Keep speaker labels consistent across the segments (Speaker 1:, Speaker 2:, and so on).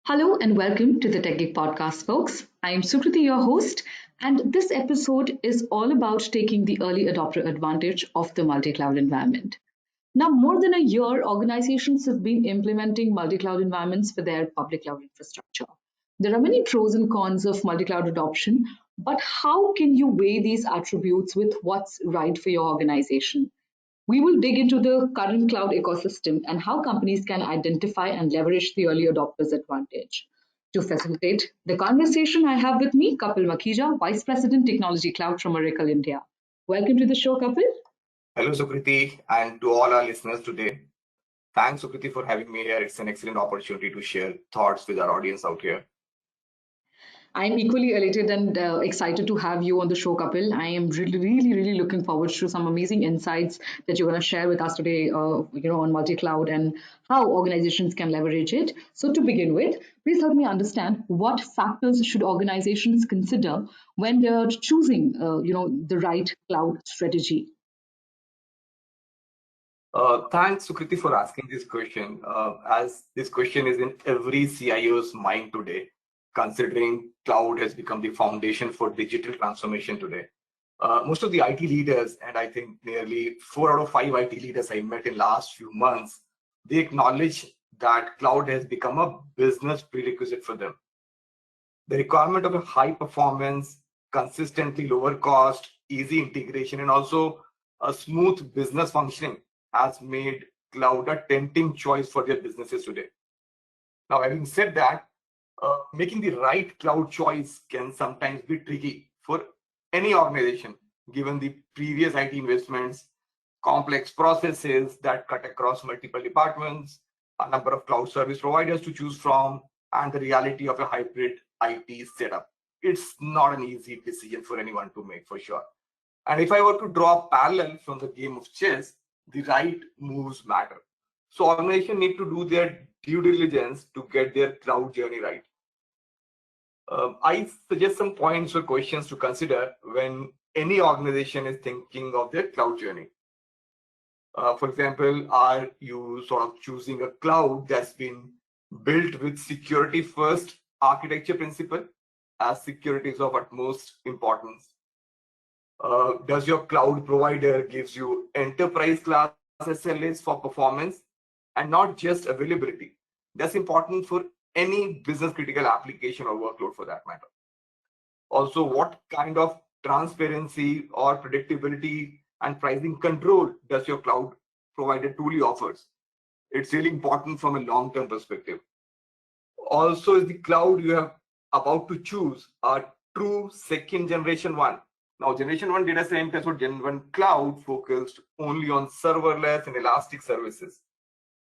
Speaker 1: Hello and welcome to the Tech Geek Podcast, folks. I am Sukriti, your host, and this episode is all about taking the early adopter advantage of the multi cloud environment. Now, more than a year, organizations have been implementing multi cloud environments for their public cloud infrastructure. There are many pros and cons of multi cloud adoption, but how can you weigh these attributes with what's right for your organization? We will dig into the current cloud ecosystem and how companies can identify and leverage the early adopters advantage. To facilitate the conversation, I have with me Kapil Makhija, Vice President Technology Cloud from Oracle India. Welcome to the show, Kapil.
Speaker 2: Hello, Sukriti, and to all our listeners today. Thanks, Sukriti, for having me here. It's an excellent opportunity to share thoughts with our audience out here.
Speaker 1: I'm equally elated and excited to have you on the show, Kapil. I am really looking forward to some amazing insights that you're going to share with us today, on multi-cloud and how organizations can leverage it. So, to begin with, please help me understand what factors should organizations consider when they're choosing, the right cloud strategy.
Speaker 2: Thanks, Sukriti, for asking this question. As this question is in every CIO's mind today, considering cloud has become the foundation for digital transformation today. Most of the IT leaders, and I think nearly 4 out of 5 IT leaders I met in last few months, they acknowledge that cloud has become a business prerequisite for them. The requirement of a high performance, consistently lower cost, easy integration, and also a smooth business functioning has made cloud a tempting choice for their businesses today. Now, having said that, making the right cloud choice can sometimes be tricky for any organization, given the previous IT investments, complex processes that cut across multiple departments, a number of cloud service providers to choose from, and the reality of a hybrid IT setup. It's not an easy decision for anyone to make, for sure. And if I were to draw a parallel from the game of chess, the right moves matter. So organizations need to do their due diligence to get their cloud journey right. I suggest some points or questions to consider when any organization is thinking of their cloud journey. For example, are you sort of choosing a cloud that's been built with security first architecture principle, as security is of utmost importance? Does your cloud provider gives you enterprise class SLAs for performance and not just availability? That's important for any business critical application or workload for that matter. Also, what kind of transparency or predictability and pricing control does your cloud provider truly offers? It's really important from a long-term perspective. Also, is the cloud you have about to choose a true second generation one? Now, generation 1 data centers or Gen 1 cloud focused only on serverless and elastic services.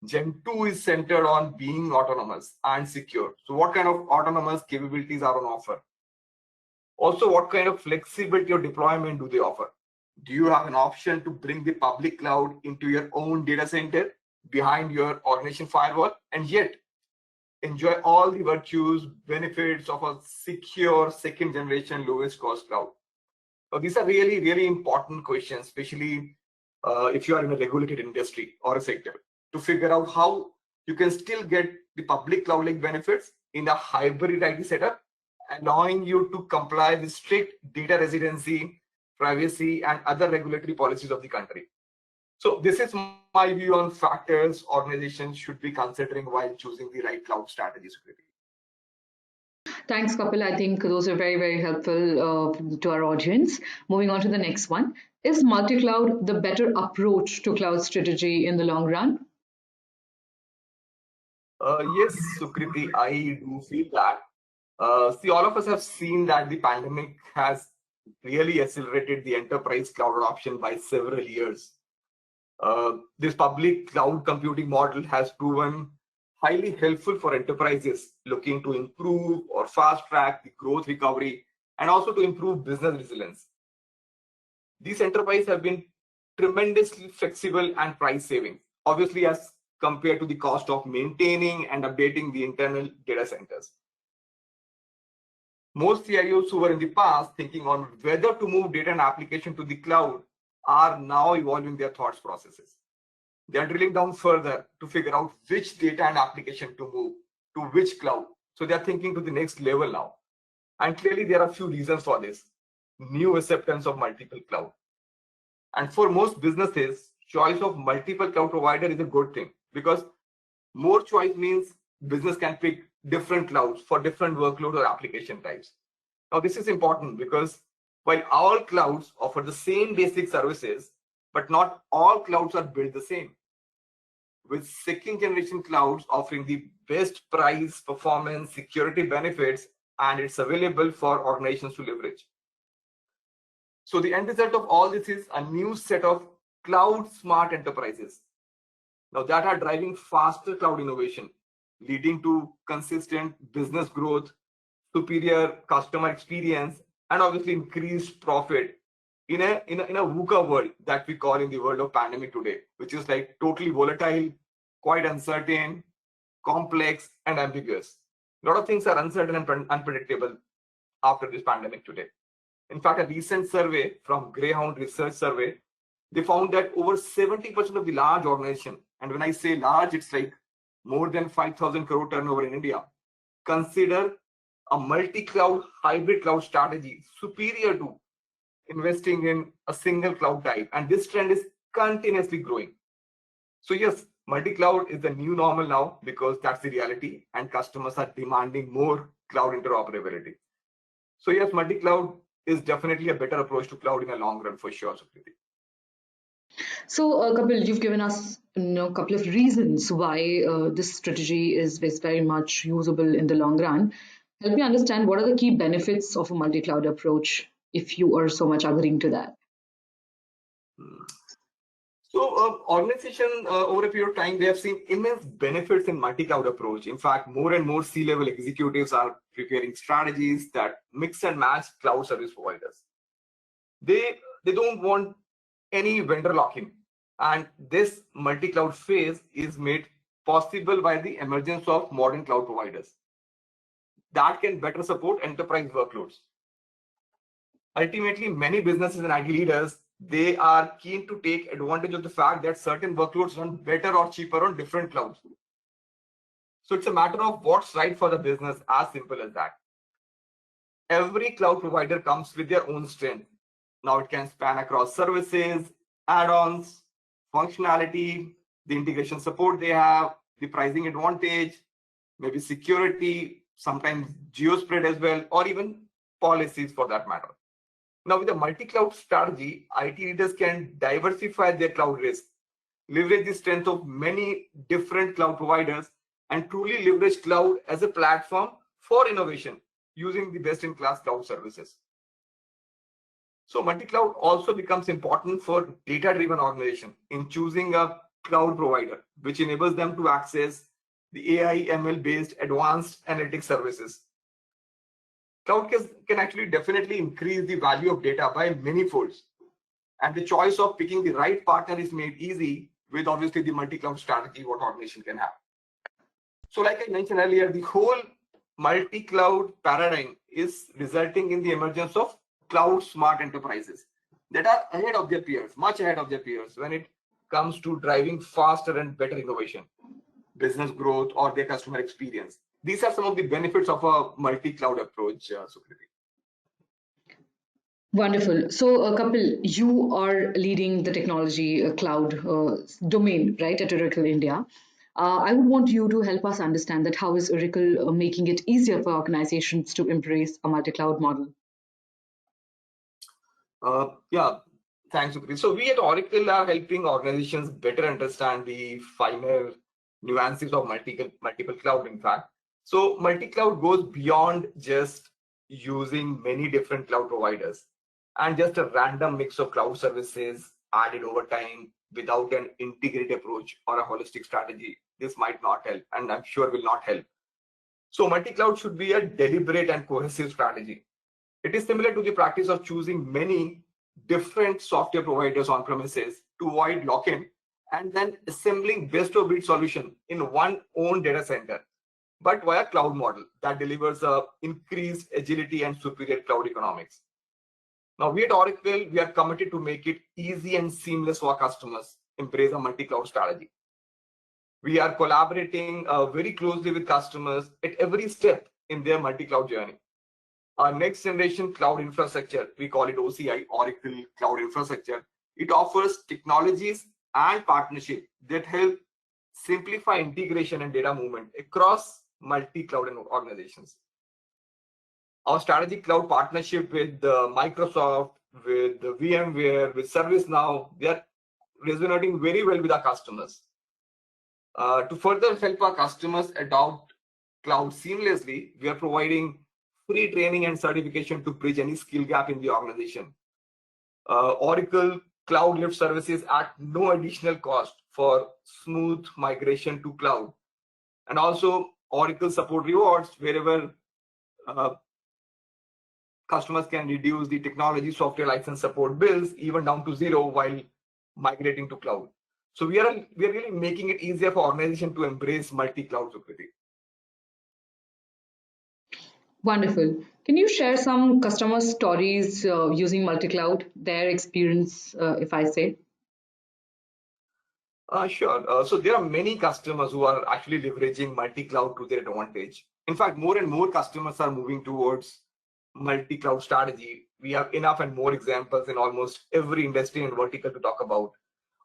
Speaker 2: Gen 2 is centered on being autonomous and secure. So what kind of autonomous capabilities are on offer? Also, what kind of flexibility or deployment do they offer? Do you have an option to bring the public cloud into your own data center behind your organization firewall and yet enjoy all the virtues, benefits of a secure second generation lowest cost cloud? So these are really important questions, especially if you are in a regulated industry or a sector, to figure out how you can still get the public cloud-like benefits in a hybrid IT setup, allowing you to comply with strict data residency, privacy, and other regulatory policies of the country. So this is my view on factors organizations should be considering while choosing the right cloud strategy.
Speaker 1: Thanks, Kapil. I think those are very helpful to our audience. Moving on to the next one. Is multi cloud the better approach to cloud strategy in the long run?
Speaker 2: Yes, Sukriti, I do feel that. See, all of us have seen that the pandemic has really accelerated the enterprise cloud adoption by several years. This public cloud computing model has proven highly helpful for enterprises looking to improve or fast track the growth recovery and also to improve business resilience. These enterprises have been tremendously flexible and price saving, obviously as compared to the cost of maintaining and updating the internal data centers. Most CIOs who were in the past thinking on whether to move data and application to the cloud are now evolving their thoughts processes. They are drilling down further to figure out which data and application to move to which cloud So they are thinking to the next level now. And clearly there are a few reasons for this. New acceptance of multiple cloud. And for most businesses, choice of multiple cloud provider is a good thing, because more choice means business can pick different clouds for different workload or application types. Now this is important because while all clouds offer the same basic services, but not all clouds are built the same. With second generation clouds offering the best price, performance, security benefits, and it's available for organizations to leverage. So the end result of all this is a new set of cloud smart enterprises. Now that are driving faster cloud innovation, leading to consistent business growth, superior customer experience, and obviously increased profit in a VUCA world that we call in the world of pandemic today, which is like totally volatile, quite uncertain, complex, and ambiguous. A lot of things are uncertain and unpredictable after this pandemic today. In fact, a recent survey from Greyhound Research Survey, they found that over 70% of the large organization, and when I say large, it's like more than 5,000 crore turnover in India, consider a multi-cloud hybrid cloud strategy superior to investing in a single cloud type. And this trend is continuously growing. So yes, multi-cloud is the new normal now because that's the reality, and customers are demanding more cloud interoperability. So yes, multi-cloud is definitely a better approach to cloud in a long run for sure, Sukriti.
Speaker 1: So, Kapil, you've given us a couple of reasons why this strategy is very much usable in the long run. Help me understand what are the key benefits of a multi-cloud approach if you are so much agreeing to that.
Speaker 2: So organization over a period of time, they have seen immense benefits in multi-cloud approach. In fact, more and more C-level executives are preparing strategies that mix and match cloud service providers. They don't want any vendor lock-in. And this multi-cloud phase is made possible by the emergence of modern cloud providers that can better support enterprise workloads. Ultimately, many businesses and IT leaders, they are keen to take advantage of the fact that certain workloads run better or cheaper on different clouds. So it's a matter of what's right for the business, as simple as that. Every cloud provider comes with their own strength. Now it can span across services, add-ons, functionality, the integration support they have, the pricing advantage, maybe security, sometimes geo-spread as well, or even policies for that matter. Now with a multi-cloud strategy, IT leaders can diversify their cloud risk, leverage the strength of many different cloud providers, and truly leverage cloud as a platform for innovation using the best-in-class cloud services. So multi-cloud also becomes important for data-driven organization in choosing a cloud provider, which enables them to access the AI, ML-based advanced analytics services. Cloud can actually definitely increase the value of data by many folds. And the choice of picking the right partner is made easy with obviously the multi-cloud strategy what organization can have. So like I mentioned earlier, the whole multi-cloud paradigm is resulting in the emergence of cloud smart enterprises that are ahead of their peers, much ahead of their peers when it comes to driving faster and better innovation, business growth, or their customer experience. These are some of the benefits of a multi-cloud approach, Sukriti.
Speaker 1: Wonderful. So, Kapil, you are leading the technology cloud domain, right, at Oracle India. I would want you to help us understand that how is Oracle making it easier for organizations to embrace a multi-cloud model?
Speaker 2: Yeah, thanks, Sukriti. So we at Oracle are helping organizations better understand the finer nuances of multiple cloud, in fact. So multi-cloud goes beyond just using many different cloud providers and just a random mix of cloud services added over time without an integrated approach or a holistic strategy. This might not help, and I'm sure will not help. So multi-cloud should be a deliberate and cohesive strategy. It is similar to the practice of choosing many different software providers on premises to avoid lock-in and then assembling best of breed solution in one own data center, but via cloud model that delivers increased agility and superior cloud economics. Now we at Oracle, we are committed to make it easy and seamless for our customers embrace a multi-cloud strategy. We are collaborating very closely with customers at every step in their multi-cloud journey. Our next generation cloud infrastructure, we call it OCI, Oracle Cloud Infrastructure. It offers technologies and partnership that help simplify integration and data movement across multi-cloud organizations. Our strategic cloud partnership with Microsoft, with VMware, with ServiceNow, they are resonating very well with our customers. To further help our customers adopt cloud seamlessly, we are providing free training and certification to bridge any skill gap in the organization. Oracle Cloud Lift services at no additional cost for smooth migration to cloud. And also Oracle support rewards wherever customers can reduce the technology software license support bills even down to zero while migrating to cloud. So we are really making it easier for organization to embrace multi-cloud security.
Speaker 1: Wonderful. Can you share some customer stories using multi-cloud, their experience, if I say?
Speaker 2: Sure. So there are many customers who are actually leveraging multi-cloud to their advantage. In fact, more and more customers are moving towards multi-cloud strategy. We have enough and more examples in almost every industry and vertical to talk about.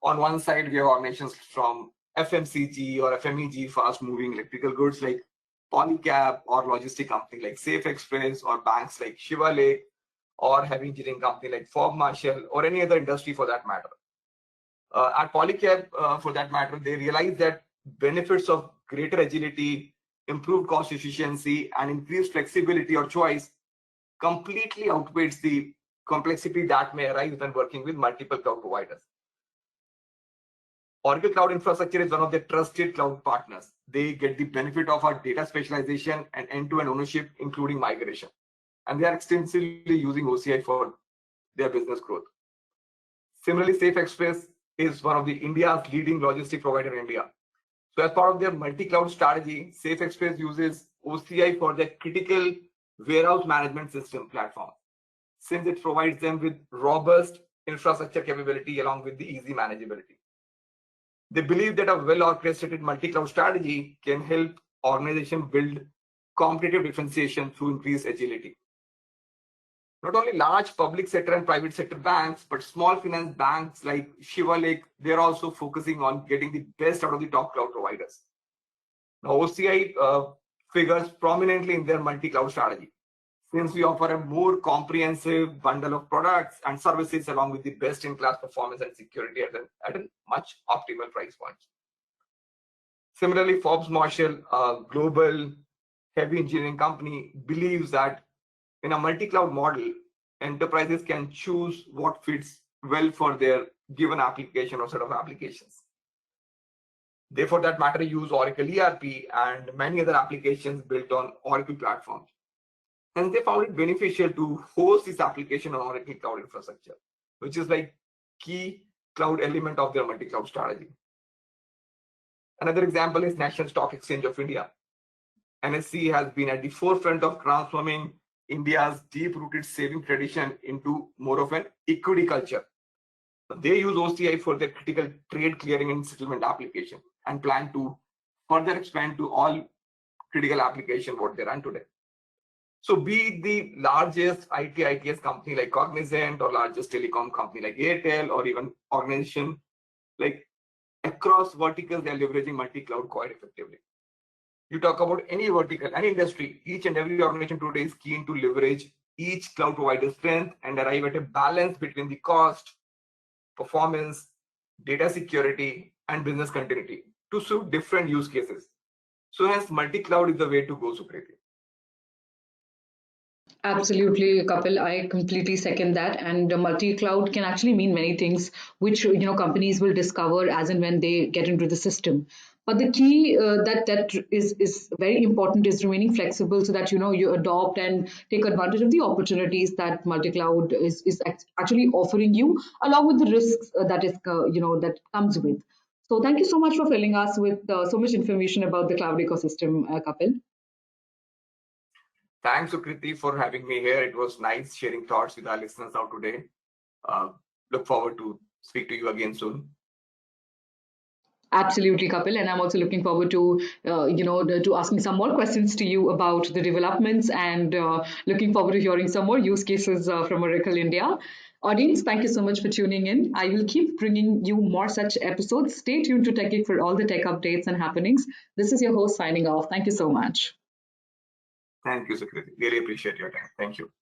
Speaker 2: On one side, we have organizations from FMCG or FMEG, fast-moving electrical goods like Polycab, or logistic company like Safe Express, or banks like Shiva Lake, or heavy engineering company like Ford Marshall, or any other industry for that matter. At Polycab, for that matter, they realized that benefits of greater agility, improved cost efficiency, and increased flexibility or choice completely outweighs the complexity that may arise when working with multiple cloud providers. Oracle Cloud Infrastructure is one of their trusted cloud partners. They get the benefit of our data specialization and end-to-end ownership, including migration. And they are extensively using OCI for their business growth. Similarly, Safe Express is one of the India's leading logistic provider in India. So as part of their multi-cloud strategy, Safe Express uses OCI for their critical warehouse management system platform, since it provides them with robust infrastructure capability along with the easy manageability. They believe that a well-orchestrated multi-cloud strategy can help organizations build competitive differentiation through increased agility. Not only large public sector and private sector banks, but small finance banks like Shiva Lake, they're also focusing on getting the best out of the top cloud providers. Now, OCI figures prominently in their multi-cloud strategy, since we offer a more comprehensive bundle of products and services along with the best-in-class performance and security at a much optimal price point. Similarly, Forbes Marshall, a global heavy engineering company, believes that in a multi-cloud model, enterprises can choose what fits well for their given application or set of applications. They, for that matter, use Oracle ERP and many other applications built on Oracle platforms. And they found it beneficial to host this application on Oracle Cloud Infrastructure, which is like key cloud element of their multi-cloud strategy. Another example is National Stock Exchange of India. NSE has been at the forefront of transforming India's deep-rooted saving tradition into more of an equity culture. They use OCI for their critical trade clearing and settlement application and plan to further expand to all critical applications what they run today. So be it the largest ITS company like Cognizant, or largest telecom company like Airtel, or even organization like across verticals, they're leveraging multi-cloud quite effectively. You talk about any vertical, any industry, each and every organization today is keen to leverage each cloud provider's strength and arrive at a balance between the cost, performance, data security, and business continuity to suit different use cases. So hence, multi-cloud is the way to go, Sukriti.
Speaker 1: Absolutely, Kapil. I completely second that. And multi-cloud can actually mean many things, which companies will discover as and when they get into the system. But the key that is very important is remaining flexible, so that you adopt and take advantage of the opportunities that multi-cloud is actually offering you, along with the risks that is that comes with. So thank you so much for filling us with so much information about the cloud ecosystem, Kapil.
Speaker 2: Thanks, Sukriti, for having me here. It was nice sharing thoughts with our listeners out today. Look forward to speak to you again soon.
Speaker 1: Absolutely, Kapil, and I'm also looking forward to to asking some more questions to you about the developments, and looking forward to hearing some more use cases from Oracle India. Audience, thank you so much for tuning in. I will keep bringing you more such episodes. Stay tuned to TechGeek for all the tech updates and happenings. This is your host signing off. Thank you so much.
Speaker 2: Thank you, Sukriti. Really appreciate your time. Thank you.